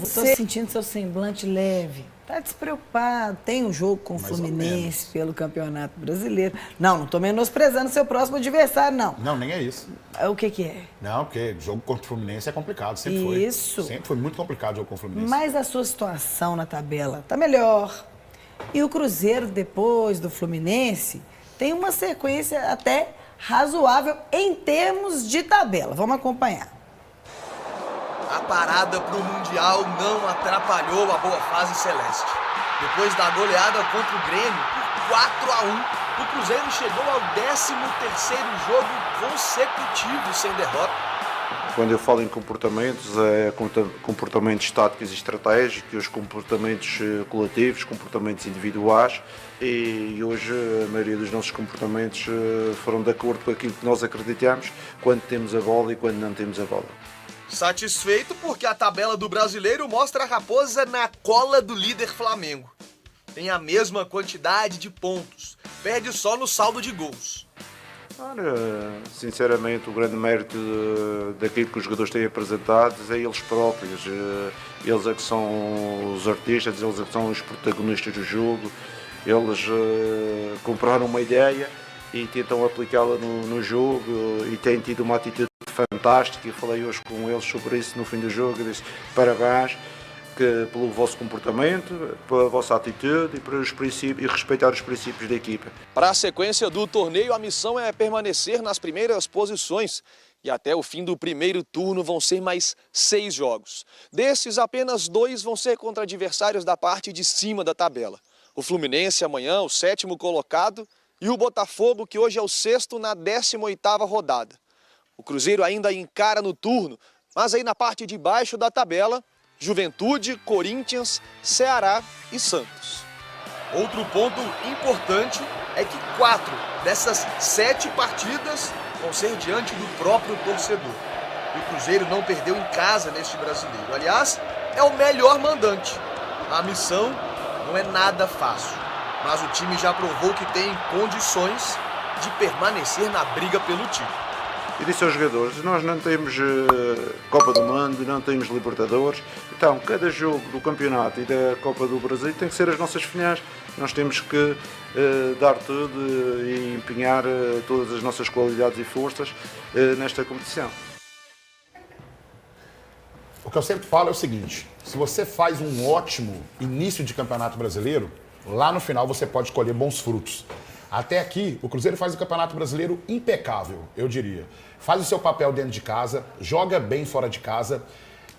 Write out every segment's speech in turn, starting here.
Estou sentindo seu semblante leve. Tá despreocupado. Tem um jogo com o Fluminense pelo Campeonato Brasileiro. Não estou menosprezando seu próximo adversário, não. Não, nem é isso. O que é? Não, porque jogo contra o Fluminense é complicado, sempre foi. Isso. Sempre foi muito complicado o jogo contra o Fluminense. Mas a sua situação na tabela tá melhor. E o Cruzeiro, depois do Fluminense, tem uma sequência até razoável em termos de tabela. Vamos acompanhar. A parada para o Mundial não atrapalhou a boa fase celeste. Depois da goleada contra o Grêmio por 4-1, o Cruzeiro chegou ao 13º jogo consecutivo sem derrota. Quando eu falo em comportamentos, é comportamentos táticos e estratégicos, comportamentos coletivos, comportamentos individuais, e hoje a maioria dos nossos comportamentos foram de acordo com aquilo que nós acreditamos quando temos a bola e quando não temos a bola. Satisfeito porque a tabela do Brasileiro mostra a Raposa na cola do líder Flamengo. Tem a mesma quantidade de pontos, perde só no saldo de gols. Ora, sinceramente, o grande mérito daquilo que os jogadores têm apresentado é eles próprios. Eles é que são os artistas, eles é que são os protagonistas do jogo. Eles compraram uma ideia e tentam aplicá-la no jogo e têm tido uma atitude fantástica. Eu falei hoje com eles sobre isso no fim do jogo. Eu disse parabéns pelo vosso comportamento, pela vossa atitude e pelos princípios, e respeitar os princípios da equipa. Para a sequência do torneio, a missão é permanecer nas primeiras posições. E até o fim do primeiro turno vão ser mais 6 jogos. Desses, apenas 2 vão ser contra adversários da parte de cima da tabela. O Fluminense amanhã, o 7º colocado, e o Botafogo, que hoje é o 6º na 18ª rodada. O Cruzeiro ainda encara no turno, mas aí na parte de baixo da tabela, Juventude, Corinthians, Ceará e Santos. Outro ponto importante é que 4 dessas 7 partidas vão ser diante do próprio torcedor. E o Cruzeiro não perdeu em casa neste brasileiro. Aliás, é o melhor mandante. A missão não é nada fácil, mas o time já provou que tem condições de permanecer na briga pelo título. E disse aos jogadores, nós não temos Copa do Mundo, não temos Libertadores, então cada jogo do campeonato e da Copa do Brasil tem que ser as nossas finais. Nós temos que dar tudo e empenhar todas as nossas qualidades e forças nesta competição. O que eu sempre falo é o seguinte, se você faz um ótimo início de campeonato brasileiro, lá no final você pode colher bons frutos. Até aqui, o Cruzeiro faz o Campeonato Brasileiro impecável, eu diria. Faz o seu papel dentro de casa, joga bem fora de casa.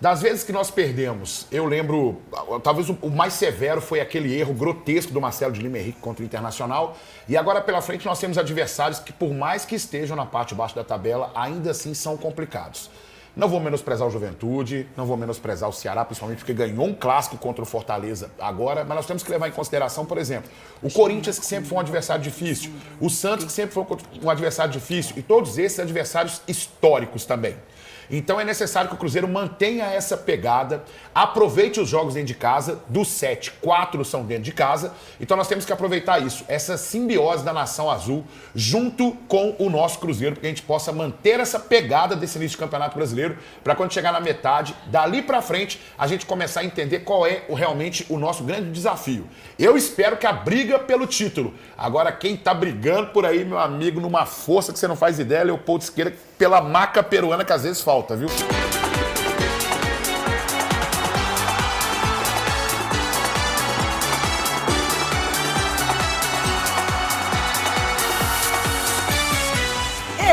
Das vezes que nós perdemos, eu lembro, talvez o mais severo foi aquele erro grotesco do Marcelo de Lima Henrique contra o Internacional. E agora pela frente nós temos adversários que, por mais que estejam na parte de baixo da tabela, ainda assim são complicados. Não vou menosprezar o Juventude, não vou menosprezar o Ceará, principalmente porque ganhou um clássico contra o Fortaleza agora, mas nós temos que levar em consideração, por exemplo, o Corinthians, que sempre foi um adversário difícil, o Santos, que sempre foi um adversário difícil, e todos esses adversários históricos também. Então é necessário que o Cruzeiro mantenha essa pegada, aproveite os jogos dentro de casa, dos 7, 4 são dentro de casa, então nós temos que aproveitar isso, essa simbiose da Nação Azul, junto com o nosso Cruzeiro, para que a gente possa manter essa pegada desse início de Campeonato Brasileiro, para quando chegar na metade, dali para frente, a gente começar a entender qual é realmente o nosso grande desafio. Eu espero que a briga pelo título. Agora, quem tá brigando por aí, meu amigo, numa força que você não faz ideia, é Leopoldo Siqueira, pela maca peruana que às vezes falta, viu?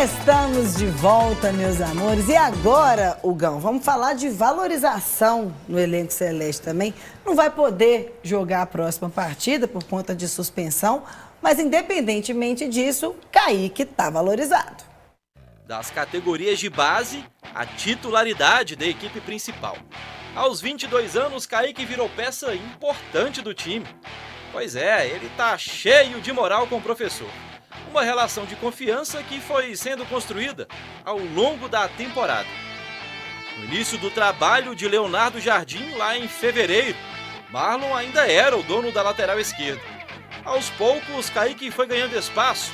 Estamos de volta, meus amores. E agora, Hugão, vamos falar de valorização no elenco celeste também. Não vai poder jogar a próxima partida por conta de suspensão, mas independentemente disso, Kaique está valorizado. Das categorias de base, a titularidade da equipe principal. Aos 22 anos, Kaique virou peça importante do time. Pois é, ele tá cheio de moral com o professor. Uma relação de confiança que foi sendo construída ao longo da temporada. No início do trabalho de Leonardo Jardim, lá em fevereiro, Marlon ainda era o dono da lateral esquerda. Aos poucos, Kaique foi ganhando espaço.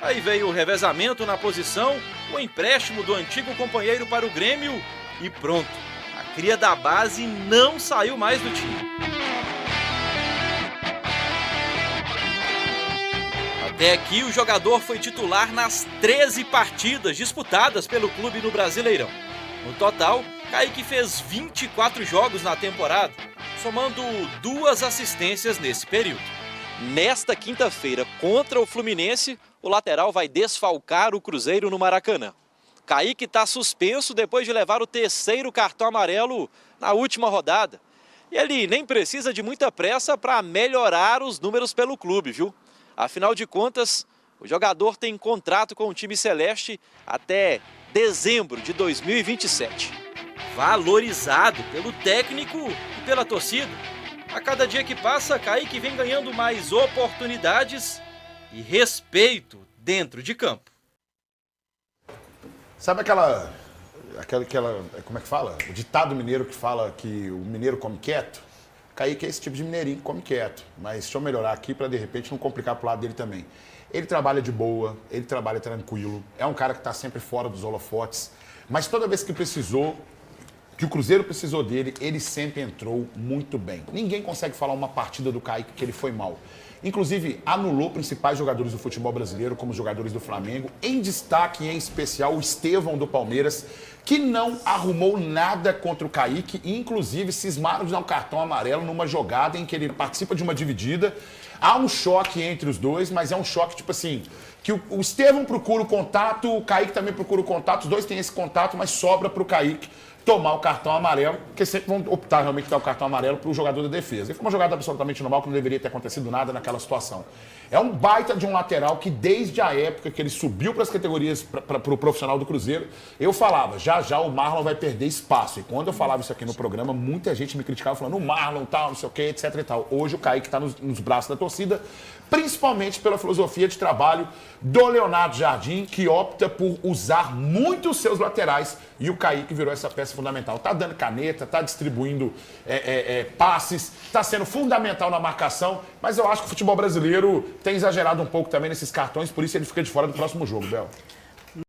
Aí veio o revezamento na posição, o empréstimo do antigo companheiro para o Grêmio e pronto. A cria da base não saiu mais do time. Até aqui, o jogador foi titular nas 13 partidas disputadas pelo clube no Brasileirão. No total, Kaique fez 24 jogos na temporada, somando 2 assistências nesse período. Nesta quinta-feira, contra o Fluminense, o lateral vai desfalcar o Cruzeiro no Maracanã. Kaique está suspenso depois de levar o 3º cartão amarelo na última rodada. E ele nem precisa de muita pressa para melhorar os números pelo clube, viu? Afinal de contas, o jogador tem contrato com o time celeste até dezembro de 2027. Valorizado pelo técnico e pela torcida. A cada dia que passa, Kaique vem ganhando mais oportunidades e respeito dentro de campo. Sabe aquela como é que fala? O ditado mineiro que fala que o mineiro come quieto? Kaique é esse tipo de mineirinho que come quieto. Mas deixa eu melhorar aqui para de repente não complicar pro lado dele também. Ele trabalha de boa, ele trabalha tranquilo, é um cara que está sempre fora dos holofotes, mas toda vez que precisou, que o Cruzeiro precisou dele, ele sempre entrou muito bem. Ninguém consegue falar uma partida do Kaique que ele foi mal. Inclusive, anulou principais jogadores do futebol brasileiro, como os jogadores do Flamengo, em destaque em especial o Estevão do Palmeiras, que não arrumou nada contra o Kaique, e inclusive cismaram de dar um cartão amarelo numa jogada em que ele participa de uma dividida. Há um choque entre os dois, mas é um choque tipo assim, que o Estevão procura o contato, o Kaique também procura o contato, os dois têm esse contato, mas sobra para o Kaique tomar o cartão amarelo, porque sempre vão optar realmente por dar o cartão amarelo para o jogador da defesa. E foi uma jogada absolutamente normal, que não deveria ter acontecido nada naquela situação. É um baita de um lateral que desde a época que ele subiu para as categorias, para o profissional do Cruzeiro, eu falava, já o Marlon vai perder espaço. E quando eu falava isso aqui no programa, muita gente me criticava falando, o Marlon tal, não sei o que, etc e tal. Hoje o Kaique está nos braços da torcida, principalmente pela filosofia de trabalho do Leonardo Jardim, que opta por usar muito os seus laterais, e o Kaique virou essa peça fundamental. Tá dando caneta, tá distribuindo passes, tá sendo fundamental na marcação, mas eu acho que o futebol brasileiro tem exagerado um pouco também nesses cartões, por isso ele fica de fora do próximo jogo, Bel.